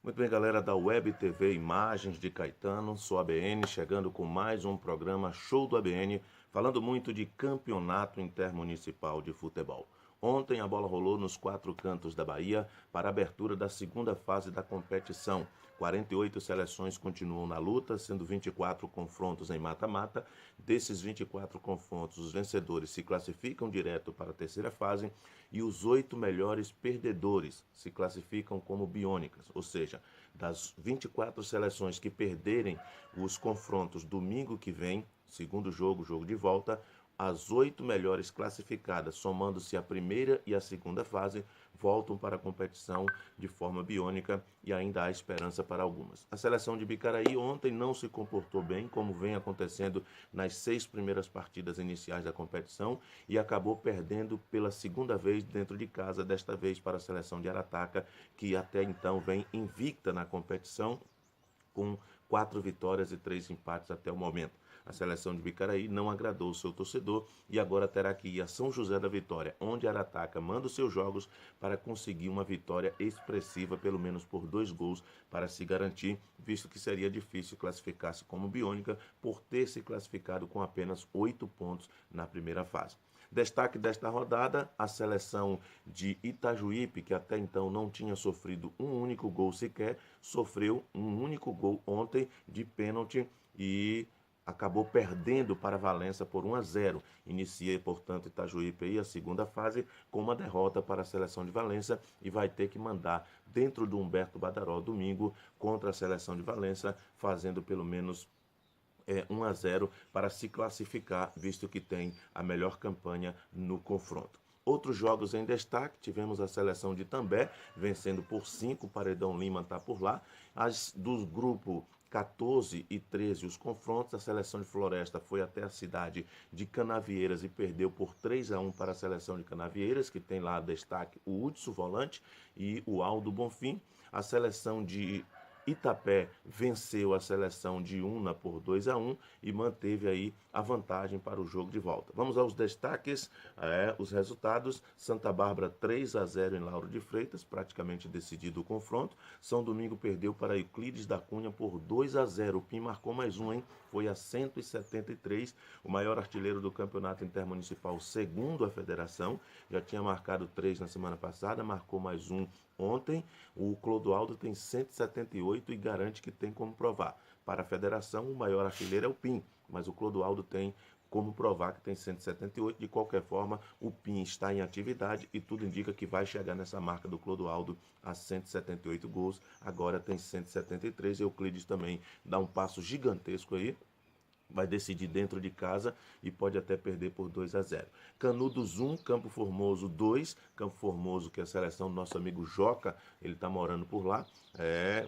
Muito bem, galera da Web TV Imagens de Caetano, sou a ABN, chegando com mais um programa Show do ABN, falando muito de campeonato intermunicipal de futebol. Ontem a bola rolou nos 4 cantos da Bahia para a abertura da segunda fase da competição. 48 seleções continuam na luta, sendo 24 confrontos em mata-mata. Desses 24 confrontos, os vencedores se classificam direto para a terceira fase e os 8 melhores perdedores se classificam como biônicas, ou seja, das 24 seleções que perderem os confrontos domingo que vem, segundo jogo de volta, as 8 melhores classificadas, somando-se a primeira e a segunda fase, voltam para a competição de forma biônica e ainda há esperança para algumas. A seleção de Bicaraí ontem não se comportou bem, como vem acontecendo nas 6 primeiras partidas iniciais da competição, e acabou perdendo pela segunda vez dentro de casa, desta vez para a seleção de Arataca, que até então vem invicta na competição, com 4 vitórias e 3 empates até o momento. A seleção de Bicaraí não agradou o seu torcedor e agora terá que ir a São José da Vitória, onde Arataca manda os seus jogos para conseguir uma vitória expressiva, pelo menos por 2 gols, para se garantir, visto que seria difícil classificar-se como biônica por ter se classificado com apenas 8 pontos na primeira fase. Destaque desta rodada, a seleção de Itajuípe, que até então não tinha sofrido um único gol sequer, sofreu um único gol ontem de pênalti e acabou perdendo para Valença por 1-0. Inicia, portanto, Itajuípe aí a segunda fase com uma derrota para a seleção de Valença e vai ter que mandar dentro do Humberto Badaró domingo contra a seleção de Valença, fazendo pelo menos 1-0 para se classificar, visto que tem a melhor campanha no confronto. Outros jogos em destaque, tivemos a seleção de També, vencendo por 5, Paredão Lima está por lá. As do grupo 14 e 13 os confrontos, a seleção de Floresta foi até a cidade de Canavieiras e perdeu por 3-1 para a seleção de Canavieiras, que tem lá destaque o Hudson Volante e o Aldo Bonfim. A seleção de Itapé venceu a seleção de Una por 2-1 e manteve aí a vantagem para o jogo de volta. Vamos aos destaques, os resultados. Santa Bárbara 3-0 em Lauro de Freitas, praticamente decidido o confronto. São Domingo perdeu para Euclides da Cunha por 2-0. O PIN marcou mais um, hein? Foi a 173, o maior artilheiro do campeonato intermunicipal, segundo a federação. Já tinha marcado 3 na semana passada, marcou mais um ontem. O Clodoaldo tem 178 e garante que tem como provar. Para a federação, o maior artilheiro é o PIN, mas o Clodoaldo tem como provar que tem 178. De qualquer forma, o PIN está em atividade e tudo indica que vai chegar nessa marca do Clodoaldo a 178 gols. Agora tem 173. Euclides também dá um passo gigantesco aí. Vai decidir dentro de casa e pode até perder por 2-0. Canudos 1, Campo Formoso 2. Campo Formoso, que é a seleção do nosso amigo Joca, ele está morando por lá,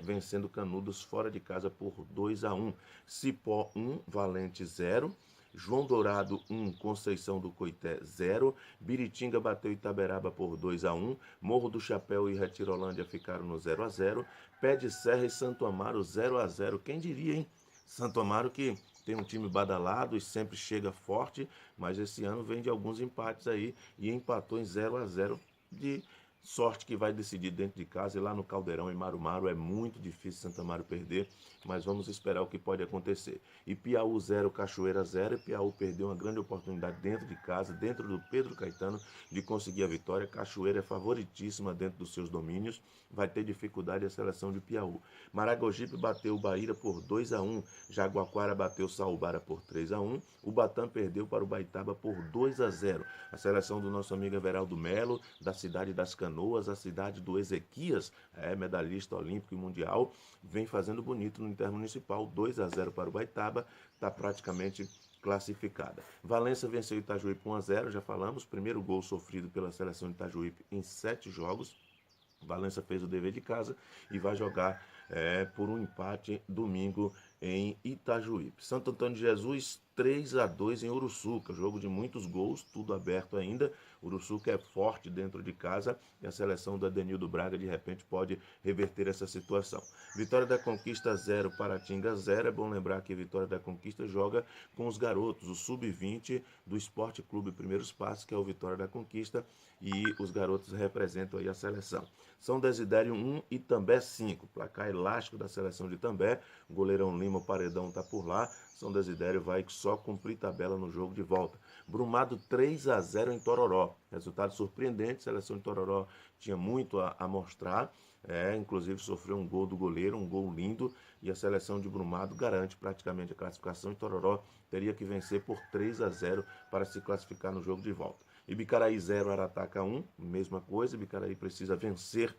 vencendo Canudos fora de casa por 2-1. Cipó 1, Valente 0. João Dourado 1, Conceição do Coité 0. Biritinga bateu Itaberaba por 2-1. Morro do Chapéu e Retirolândia ficaram no 0-0. Pé de Serra e Santo Amaro 0-0. Quem diria, hein? Santo Amaro que tem um time badalado e sempre chega forte, mas esse ano vem de alguns empates aí e empatou em 0-0, de sorte que vai decidir dentro de casa. E lá no Caldeirão, em Marumaru, é muito difícil Santo Amaro perder, mas vamos esperar o que pode acontecer. E Piauí 0, Cachoeira 0, e Piauí perdeu uma grande oportunidade dentro de casa, dentro do Pedro Caetano, de conseguir a vitória. Cachoeira é favoritíssima dentro dos seus domínios, vai ter dificuldade a seleção de Piauí. Maragogipe bateu o Bahia por 2-1, Jaguaquara bateu Saubara por 3-1, o Batam perdeu para o Baitaba por 2-0. A seleção do nosso amigo Everaldo Melo, da cidade das Canoas, a cidade do Ezequias, medalhista olímpico e mundial, vem fazendo bonito no Intermunicipal, 2-0 para o Baitaba, está praticamente classificada. Valença venceu Itajuípe 1-0, já falamos, primeiro gol sofrido pela seleção de Itajuípe em 7 jogos. Valença fez o dever de casa e vai jogar por um empate domingo em Itajuípe. Santo Antônio de Jesus 3-2 em Uruçuca, jogo de muitos gols, tudo aberto ainda. Uruçuca é forte dentro de casa e a seleção do Adenildo Braga de repente pode reverter essa situação. Vitória da Conquista 0, Paratinga 0. É bom lembrar que Vitória da Conquista joga com os garotos, o sub-20 do Esporte Clube Primeiros Passos, que é o Vitória da Conquista, e os garotos representam aí a seleção. São Desidério 1 e També 5, placar elástico da seleção de També. O goleirão Lima, o paredão está por lá. São Desidério vai só cumprir tabela no jogo de volta. Brumado 3-0 em Tororó. Resultado surpreendente, a seleção de Tororó tinha muito a mostrar. Inclusive sofreu um gol do goleiro, um gol lindo, e a seleção de Brumado garante praticamente a classificação. E Tororó teria que vencer por 3-0 para se classificar no jogo de volta. Ibicaraí 0, Arataca 1, mesma coisa. Ibicaraí precisa vencer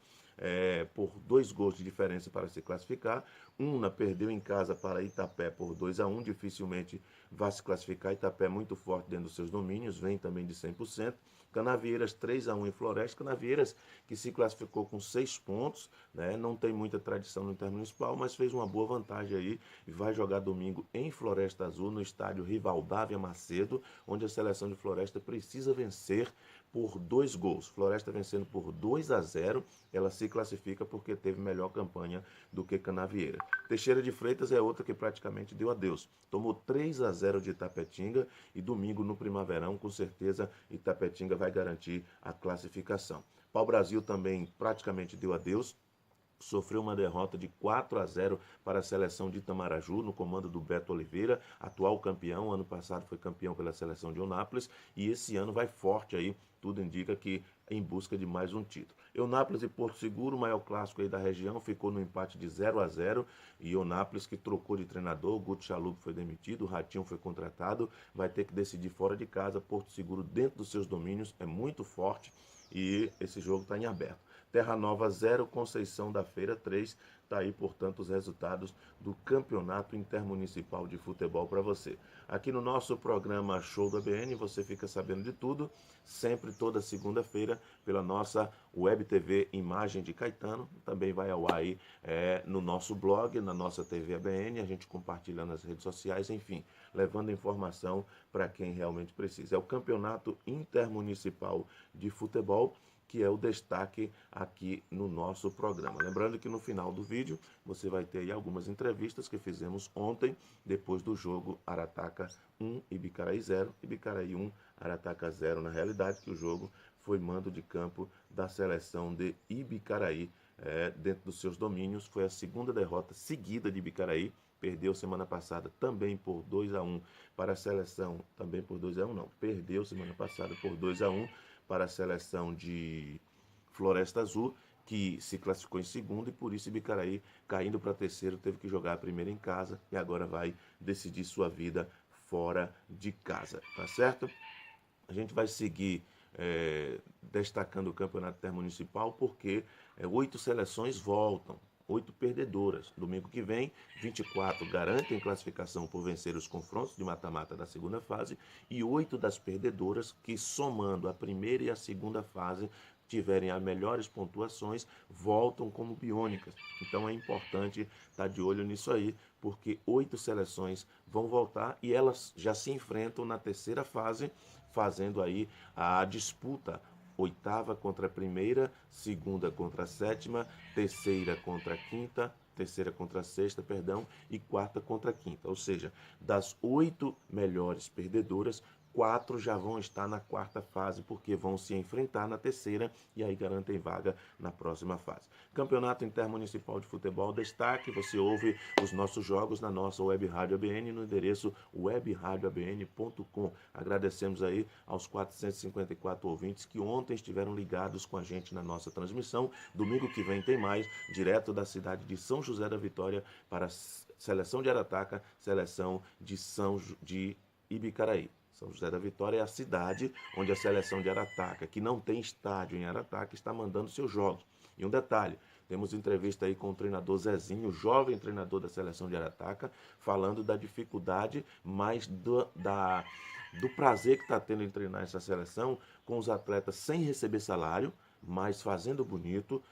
por 2 gols de diferença para se classificar. Una perdeu em casa para Itapé por 2-1, dificilmente vai se classificar. Itapé é muito forte dentro dos seus domínios, vem também de 100%. Canavieiras 3-1 em Floresta. Canavieiras que se classificou com 6 pontos, né? Não tem muita tradição no Intermunicipal, mas fez uma boa vantagem aí e vai jogar domingo em Floresta Azul, no estádio Rivaldávia Macedo, onde a seleção de Floresta precisa vencer por 2 gols. Floresta vencendo por 2-0, ela se classifica porque teve melhor campanha do que Canavieira. Teixeira de Freitas é outra que praticamente deu adeus. Tomou 3-0 de Itapetinga e domingo no Primaverão, com certeza, Itapetinga vai garantir a classificação. Pau Brasil também praticamente deu adeus. Sofreu uma derrota de 4-0 para a seleção de Itamaraju, no comando do Beto Oliveira, atual campeão. Ano passado foi campeão pela seleção de Eunápolis e esse ano vai forte aí, tudo indica que em busca de mais um título. Eunápolis e Porto Seguro, o maior clássico aí da região, ficou no empate de 0-0 e Eunápolis, que trocou de treinador, o Guto Chalub foi demitido, o Ratinho foi contratado, vai ter que decidir fora de casa. Porto Seguro, dentro dos seus domínios, é muito forte e esse jogo está em aberto. Terra Nova 0, Conceição da Feira 3. Está aí, portanto, os resultados do Campeonato Intermunicipal de Futebol para você. Aqui no nosso programa Show do ABN, você fica sabendo de tudo, sempre toda segunda-feira, pela nossa Web TV Imagem de Caetano. Também vai ao ar aí no nosso blog, na nossa TV ABN, a gente compartilhando nas redes sociais, enfim, levando informação para quem realmente precisa. É o Campeonato Intermunicipal de Futebol, que é o destaque aqui no nosso programa. Lembrando que no final do vídeo você vai ter aí algumas entrevistas que fizemos ontem, depois do jogo Arataca 1, Ibicaraí 0, Ibicaraí 1, Arataca 0. Na realidade, que o jogo foi mando de campo da seleção de Ibicaraí, dentro dos seus domínios. Foi a segunda derrota seguida de Ibicaraí. Perdeu semana passada também por 2-1 para a seleção, também por 2-1 não, perdeu semana passada por 2-1 para a seleção de Floresta Azul, que se classificou em segundo, e por isso Ibicaraí, caindo para terceiro, teve que jogar a primeira em casa e agora vai decidir sua vida fora de casa, tá certo? A gente vai seguir destacando o Campeonato Intermunicipal porque 8 seleções voltam, 8 perdedoras. Domingo que vem, 24 garantem classificação por vencer os confrontos de mata-mata da segunda fase e 8 das perdedoras que, somando a primeira e a segunda fase, tiverem as melhores pontuações, voltam como biônicas. Então é importante estar de olho nisso aí, porque 8 seleções vão voltar e elas já se enfrentam na terceira fase, fazendo aí a disputa. Oitava contra a primeira, segunda contra a sétima, terceira contra a quinta, terceira contra a sexta, perdão, e quarta contra a quinta. Ou seja, das 8 melhores perdedoras, 4 já vão estar na quarta fase, porque vão se enfrentar na terceira e aí garantem vaga na próxima fase. Campeonato Intermunicipal de Futebol, destaque, você ouve os nossos jogos na nossa Web Rádio ABN, no endereço webradioabn.com. Agradecemos aí aos 454 ouvintes que ontem estiveram ligados com a gente na nossa transmissão. Domingo que vem tem mais, direto da cidade de São José da Vitória para a seleção de Arataca, seleção de Ibicaraí. São José da Vitória é a cidade onde a seleção de Arataca, que não tem estádio em Arataca, está mandando seus jogos. E um detalhe, temos entrevista aí com o treinador Zezinho, jovem treinador da seleção de Arataca, falando da dificuldade, mas do prazer que está tendo em treinar essa seleção com os atletas sem receber salário, mas fazendo bonito,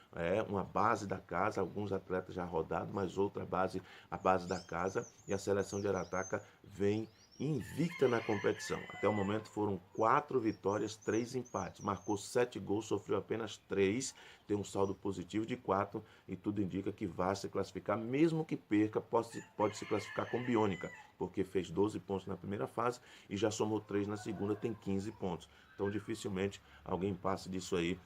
uma base da casa, alguns atletas já rodados, mas outra base, a base da casa, e a seleção de Arataca vem invicta na competição. Até o momento foram 4 vitórias, 3 empates. Marcou 7 gols, sofreu apenas 3, tem um saldo positivo de 4 e tudo indica que vai se classificar, mesmo que perca, pode se classificar com Biônica, porque fez 12 pontos na primeira fase e já somou 3 na segunda, tem 15 pontos. Então dificilmente alguém passe disso aí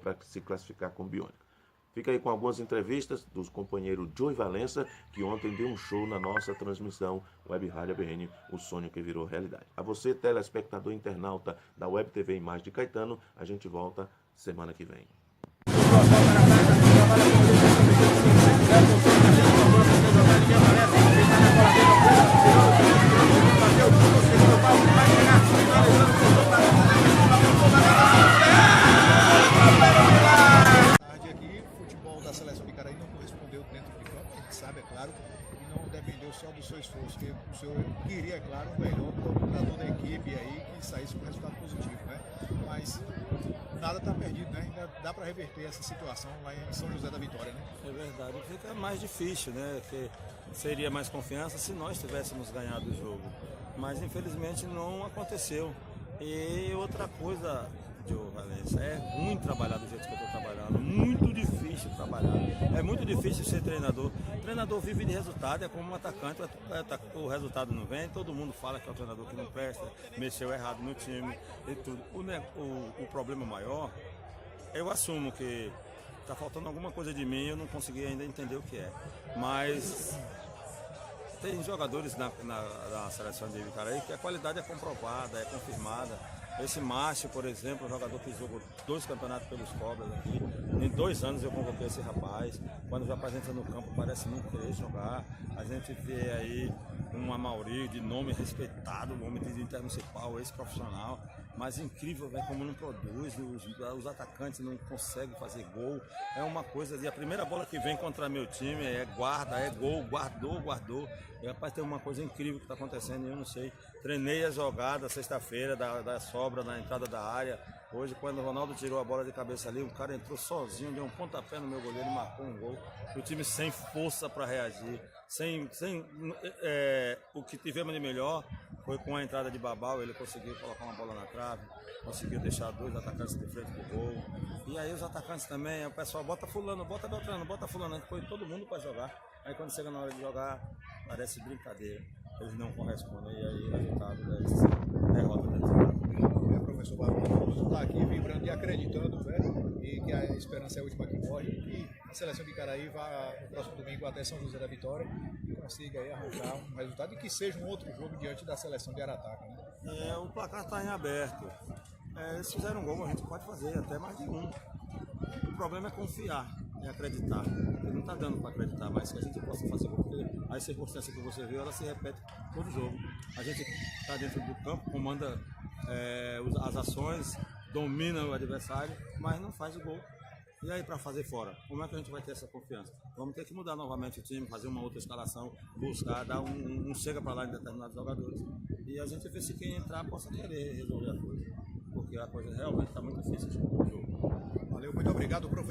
para se classificar com Biônica. Fica aí com algumas entrevistas do companheiro Joey Valença, que ontem deu um show na nossa transmissão Web Rádio ABN, o sonho que virou realidade. A você, telespectador internauta da Web TV Imagem de Caetano, a gente volta semana que vem. Da seleção de Icaraí não correspondeu dentro de campo, a gente sabe, é claro, e não dependeu só do seu esforço, que o senhor queria, é claro, o melhor para toda a equipe aí, que saísse com resultado positivo, né? Mas nada está perdido, né? Ainda dá para reverter essa situação lá em São José da Vitória, né? É verdade, fica mais difícil, né? Que seria mais confiança se nós tivéssemos ganhado o jogo, mas infelizmente não aconteceu. E outra coisa, Joey Valença, é ruim trabalhar do jeito que eu estou trabalhando, muito difícil trabalhar, é muito difícil ser treinador. O treinador vive de resultado, é como um atacante, o resultado não vem, todo mundo fala que é o treinador que não presta, mexeu errado no time e tudo. O problema maior, eu assumo que está faltando alguma coisa de mim, eu não consegui ainda entender o que é, mas tem jogadores na seleção de Icaraí que a qualidade é comprovada, é confirmada. Esse Márcio, por exemplo, um jogador que jogou 2 campeonatos pelos Cobras aqui. Em 2 anos eu convoquei esse rapaz. Quando já apresenta no campo, parece não querer jogar. A gente vê aí um Amauri de nome respeitado, um homem de intermunicipal, ex-profissional. Mas incrível, véio, como não produz, os atacantes não conseguem fazer gol. É uma coisa de a primeira bola que vem contra meu time é guarda, é gol, guardou. E rapaz, tem uma coisa incrível que está acontecendo e eu não sei. Treinei a jogada sexta-feira da sobra na entrada da área. Hoje, quando o Ronaldo tirou a bola de cabeça ali, o cara entrou sozinho, deu um pontapé no meu goleiro e marcou um gol. O time sem força para reagir, o que tivemos de melhor foi com a entrada de Babau, ele conseguiu colocar uma bola na trave, conseguiu deixar 2 atacantes de frente pro gol. E aí os atacantes também, o pessoal bota fulano, bota Beltrano, bota fulano, a gente põe todo mundo para jogar. Aí quando chega na hora de jogar, parece brincadeira. Eles não correspondem e aí o resultado deve ser derrota dentro de campo. Professor Barbosa está aqui vibrando e acreditando, velho, e que a esperança é a última que morre, e a seleção de Icaraí vá no próximo domingo até São José da Vitória e consiga aí arrancar um resultado e que seja um outro jogo diante da seleção de Arataca, né? O placar está em aberto. Se fizeram um gol, a gente pode fazer até mais de um. O problema é confiar, é acreditar. Porque não está dando para acreditar mais que a gente possa fazer gol, porque as circunstâncias que você viu, ela se repete todo jogo. A gente está dentro do campo, comanda as ações, domina o adversário, mas não faz o gol. E aí para fazer fora, como é que a gente vai ter essa confiança? Vamos ter que mudar novamente o time, fazer uma outra escalação, buscar, dar um chega para lá em determinados jogadores. E a gente vê se quem entrar possa querer resolver a coisa. Porque a coisa realmente está muito difícil. Valeu, muito obrigado, professor.